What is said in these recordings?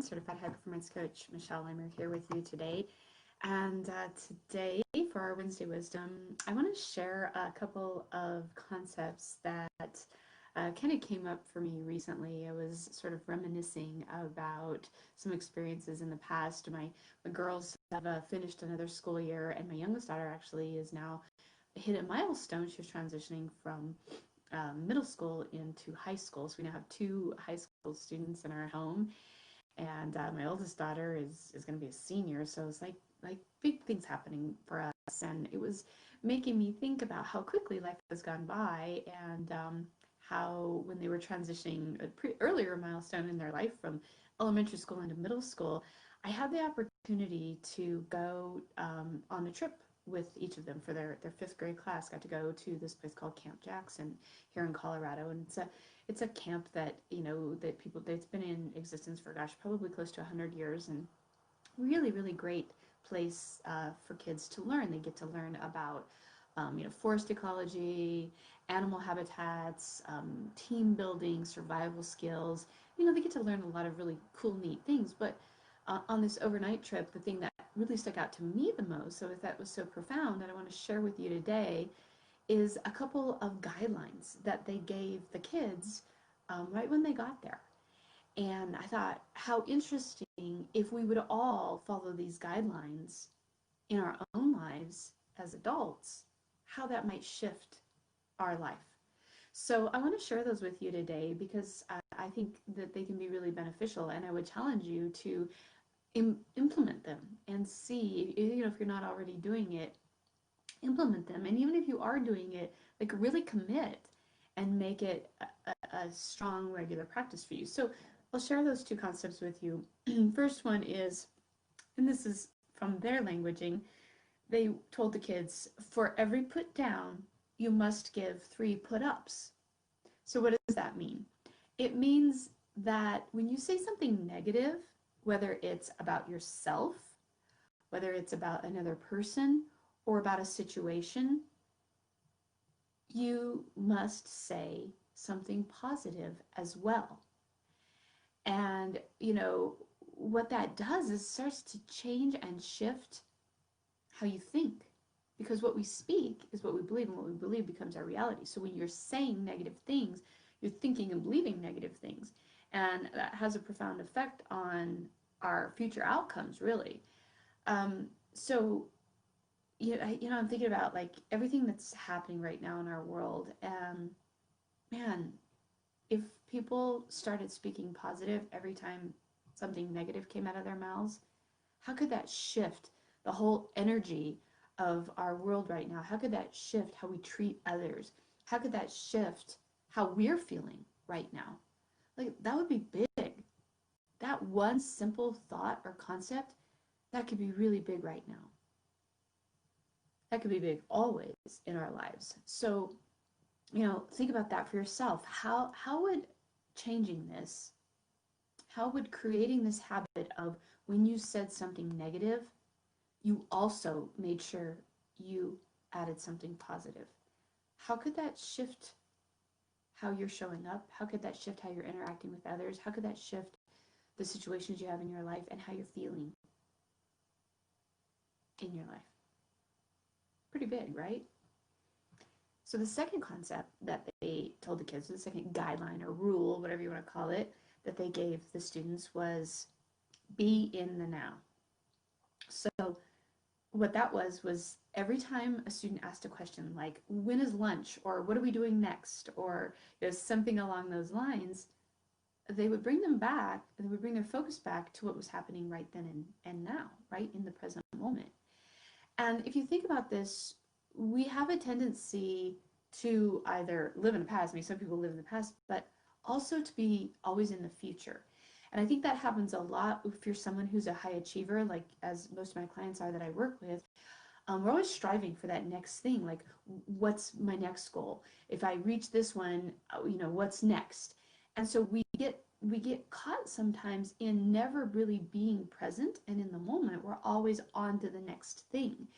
Certified High Performance Coach Michelle Limer here with you today. And today, for our Wednesday Wisdom, I want to share a couple of concepts that kind of came up for me recently. I was sort of reminiscing about some experiences in the past. My girls have finished another school year, and my youngest daughter actually is now hit a milestone. She was transitioning from middle school into high school. So we now have two high school students in our home, and my oldest daughter is going to be a senior. So it's like big things happening for us, and it was making me think about how quickly life has gone by, and how when they were transitioning a earlier milestone in their life from elementary school into middle school, I had the opportunity to go on a trip with each of them for their fifth grade class. Got to go to this place called Camp Jackson here in Colorado, and it's a camp that that's been in existence for probably close to 100 years, and really great place for kids to learn. They get to learn about forest ecology, animal habitats, team building, survival skills. They get to learn a lot of really cool, neat things. But on this overnight trip, the thing that really stuck out to me the most, so that was so profound that I want to share with you today, is a couple of guidelines that they gave the kids right when they got there. And I thought, how interesting if we would all follow these guidelines in our own lives as adults, how that might shift our life. So I want to share those with you today because I think that they can be really beneficial, and I would challenge you to implement them and see, if you're not already doing it, implement them. And even if you are doing it, like really commit and make it a strong regular practice for you. So I'll share those two concepts with you. First one is, and this is from their languaging, they told the kids, for every put down, you must give 3 put-ups. So what does that mean? It means that when you say something negative, whether it's about yourself, whether it's about another person, or about a situation, you must say something positive as well. And, what that does is starts to change and shift how you think. Because what we speak is what we believe, and what we believe becomes our reality. So when you're saying negative things, you're thinking and believing negative things. And that has a profound effect on our future outcomes, really. So, I'm thinking about like everything that's happening right now in our world. And man, if people started speaking positive every time something negative came out of their mouths, how could that shift the whole energy of our world right now? How could that shift how we treat others? How could that shift how we're feeling right now? Like, that would be big. That one simple thought or concept, that could be really big right now. That could be big always in our lives. So, think about that for yourself. How would changing this, how would creating this habit of when you said something negative, you also made sure you added something positive? How could that shift how you're showing up? How could that shift how you're interacting with others? How could that shift the situations you have in your life and how you're feeling in your life? Pretty big, right? So the second concept that they told the kids, the second guideline or rule, whatever you want to call it, that they gave the students was be in the now. So what that was every time a student asked a question like, when is lunch? Or what are we doing next? Or something along those lines, they would bring them back, and they would bring their focus back to what was happening right then and now, right in the present moment. And if you think about this, we have a tendency to either live in the past, some people live in the past, but also to be always in the future. And I think that happens a lot if you're someone who's a high achiever, like as most of my clients are that I work with. We're always striving for that next thing, like what's my next goal? If I reach this one, what's next? And so we get caught sometimes in never really being present and in the moment. We're always on to the next thing.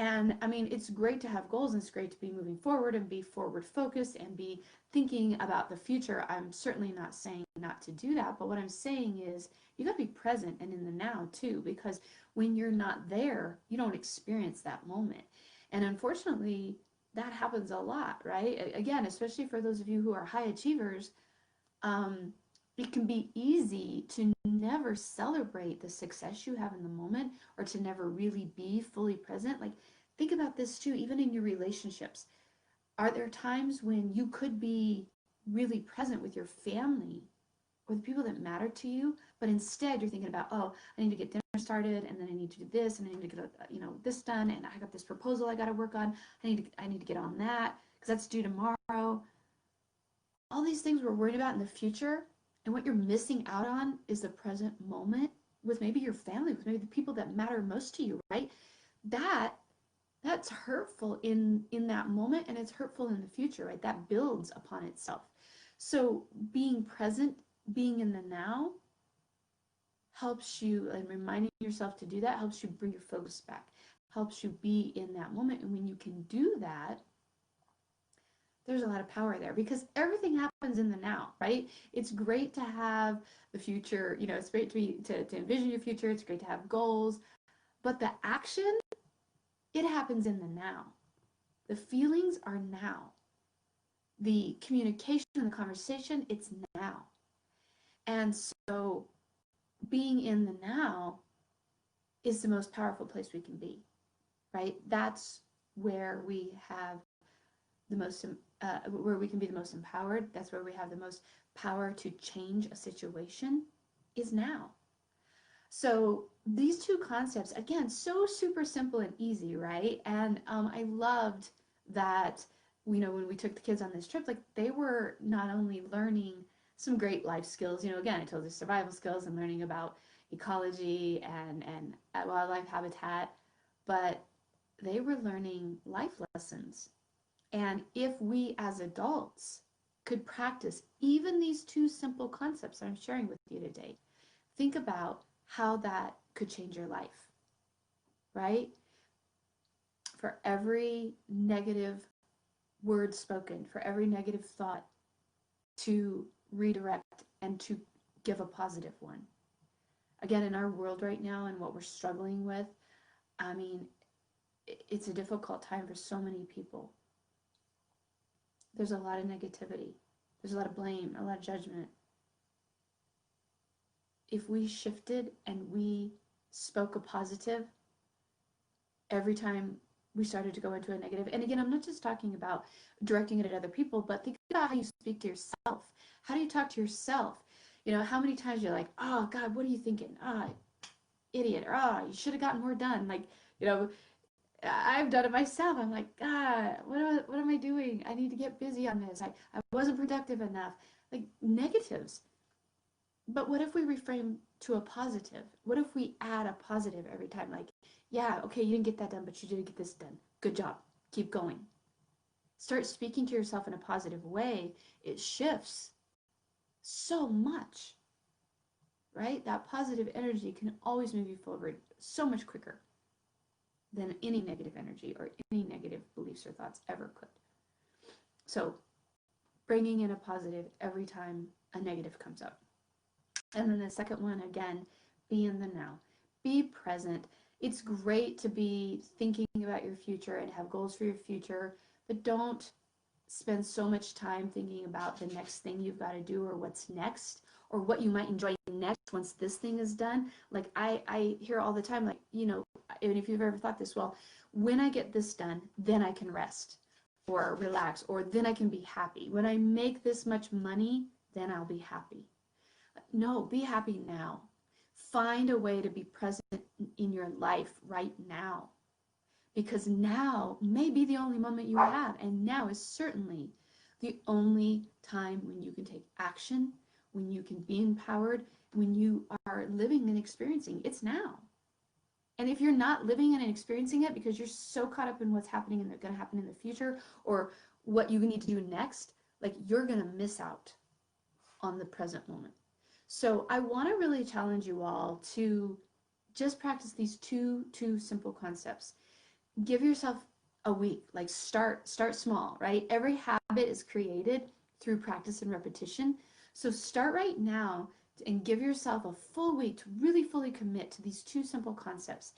And I mean, it's great to have goals and it's great to be moving forward and be forward focused and be thinking about the future. I'm certainly not saying not to do that, but what I'm saying is you got to be present and in the now too, because when you're not there, you don't experience that moment. And unfortunately, that happens a lot, right? Again, especially for those of you who are high achievers, um, it can be easy to never celebrate the success you have in the moment or to never really be fully present. Like, think about this too, even in your relationships. Are there times when you could be really present with your family or the people that matter to you, but instead you're thinking about, oh, I need to get dinner started, and then I need to do this, and I need to get this done, and I got this proposal I got to work on. I need to get on that because that's due tomorrow. All these things we're worried about in the future, and what you're missing out on is the present moment with maybe your family, with maybe the people that matter most to you, right? That that's hurtful in that moment, and it's hurtful in the future, right? That builds upon itself. So being present, being in the now, helps you, and reminding yourself to do that helps you bring your focus back, helps you be in that moment. And when you can do that, there's a lot of power there because everything happens in the now, right? It's great to have the future, it's great to envision your future, it's great to have goals, but the action, it happens in the now. The feelings are now. The communication and the conversation, it's now. And so being in the now is the most powerful place we can be, right? That's where we have the most, where we can be the most empowered. That's where we have the most power to change a situation, is now. So these two concepts, again, so super simple and easy, right? And I loved that, when we took the kids on this trip, like they were not only learning some great life skills, again, I told you survival skills and learning about ecology and wildlife habitat, but they were learning life lessons. And if we as adults could practice even these two simple concepts I'm sharing with you today, think about how that could change your life, right? For every negative word spoken, for every negative thought, to redirect and to give a positive one. Again, in our world right now and what we're struggling with, I mean, it's a difficult time for so many people. There's a lot of negativity. There's a lot of blame, a lot of judgment. If we shifted and we spoke a positive every time we started to go into a negative, and again, I'm not just talking about directing it at other people, but think about how you speak to yourself. How do you talk to yourself? How many times you're like, oh God, what are you thinking? Oh, idiot, or oh, you should have gotten more done. Like, I've done it myself. I'm like, God, what am I doing? I need to get busy on this. I wasn't productive enough. Like negatives. But what if we reframe to a positive? What if we add a positive every time? Like, yeah, okay, you didn't get that done, but you did get this done. Good job. Keep going. Start speaking to yourself in a positive way. It shifts so much, right? That positive energy can always move you forward so much quicker than any negative energy or any negative beliefs or thoughts ever could. So bringing in a positive every time a negative comes up. And then the second one, again, be in the now. Be present. It's great to be thinking about your future and have goals for your future, but don't spend so much time thinking about the next thing you've got to do or what's next or what you might enjoy next once this thing is done. Like I hear all the time, like, and if you've ever thought this, well, when I get this done, then I can rest or relax, or then I can be happy. When I make this much money, then I'll be happy. No, be happy now. Find a way to be present in your life right now, because now may be the only moment you have, and now is certainly the only time when you can take action, when you can be empowered, when you are living and experiencing. It's now. And if you're not living and experiencing it because you're so caught up in what's happening and going to happen in the future or what you need to do next, like you're going to miss out on the present moment. So I want to really challenge you all to just practice these two simple concepts. give yourself a week. Like start small, right? Every habit is created through practice and repetition. So start right now and give yourself a full week to really fully commit to these two simple concepts.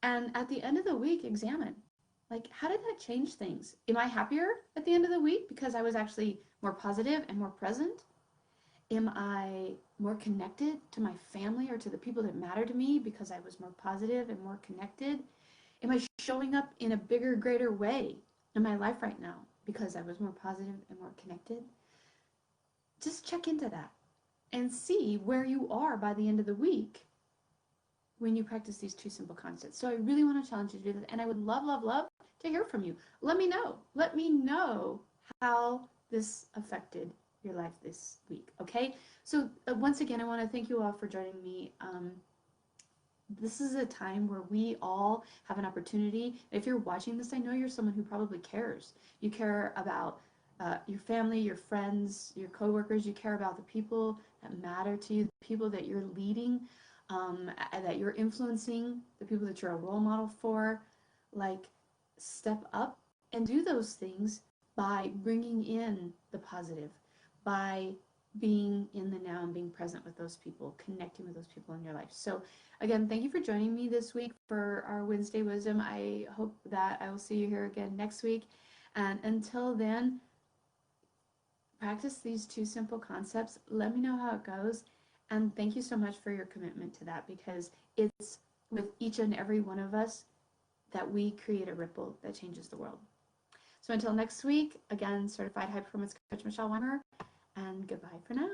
And at the end of the week, examine, like, how did that change things? Am I happier at the end of the week because I was actually more positive and more present? Am I more connected to my family or to the people that matter to me because I was more positive and more connected? Am I showing up in a bigger, greater way in my life right now because I was more positive and more connected? Just check into that and see where you are by the end of the week when you practice these two simple concepts. So I really want to challenge you to do that. And I would love, love, love to hear from you. Let me know. Let me know how this affected your life this week. Okay. So once again, I want to thank you all for joining me. This is a time where we all have an opportunity. If you're watching this, I know you're someone who probably cares. You care about your family, your friends, your coworkers. You care about the people that matter to you, the people that you're leading, that you're influencing, the people that you're a role model for. Like, step up and do those things by bringing in the positive, by being in the now and being present with those people, connecting with those people in your life. So again, thank you for joining me this week for our Wednesday Wisdom. I hope that I will see you here again next week. And until then, practice these two simple concepts. Let me know how it goes. And thank you so much for your commitment to that, because it's with each and every one of us that we create a ripple that changes the world. So until next week, again, Certified High Performance Coach Michelle Weimer, and goodbye for now.